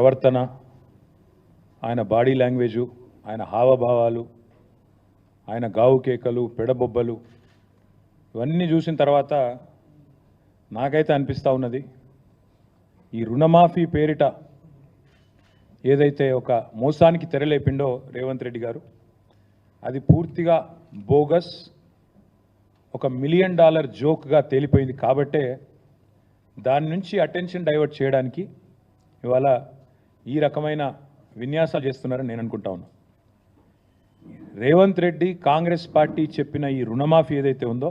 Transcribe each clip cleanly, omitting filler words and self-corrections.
ప్రవర్తన, ఆయన body language, ఆయన హావభావాలు, ఆయన గావు కేకలు, పెడబొబ్బలు ఇవన్నీ చూసిన తర్వాత నాకైతే అనిపిస్తూ ఉన్నది, ఈ రుణమాఫీ పేరిట ఏదైతే ఒక మోసానికి తెరలేపిండో రేవంత్ రెడ్డి గారు, అది పూర్తిగా బోగస్, ఒక $1 మిలియన్ జోక్గా తేలిపోయింది. కాబట్టే దాని నుంచి అటెన్షన్ డైవర్ట్ చేయడానికి ఇవాళ ఈ రకమైన విన్యాసాలు చేస్తున్నారని నేను అనుకుంటా ఉన్నా. రేవంత్ రెడ్డి కాంగ్రెస్ పార్టీ చెప్పిన ఈ రుణమాఫీ ఏదైతే ఉందో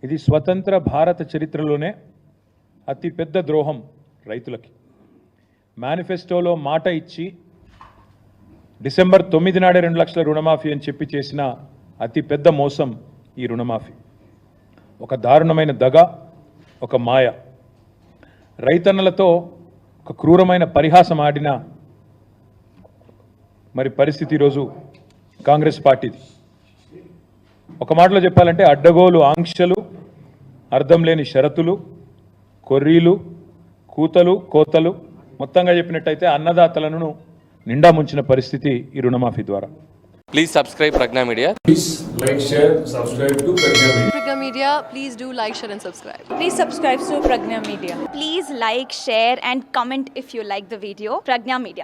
ఇది స్వతంత్ర భారత చరిత్రలోనే అతిపెద్ద ద్రోహం రైతులకి. మేనిఫెస్టోలో మాట ఇచ్చి డిసెంబర్ 9 నాడే 2 లక్షల రుణమాఫీ అని చెప్పి చేసిన అతిపెద్ద మోసం ఈ రుణమాఫీ. ఒక దారుణమైన దగ, ఒక మాయ, రైతన్నలతో ఒక క్రూరమైన పరిహాసం ఆడిన మరి పరిస్థితి ఈరోజు కాంగ్రెస్ పార్టీది. ఒక మాటలో చెప్పాలంటే అడ్డగోలు ఆంక్షలు, అర్థం లేని షరతులు, కొర్రీలు, కూతలు, కోతలు, మొత్తంగా చెప్పినట్టయితే అన్నదాతలను నిండా ముంచిన పరిస్థితి ఈ రుణమాఫీ ద్వారా. Please subscribe Pragna Media. Please like, share, subscribe to Pragna Media. Pragna Media, please do like, share and subscribe. Please subscribe to Pragna Media. Please like, share and comment if you like the video. Pragna Media.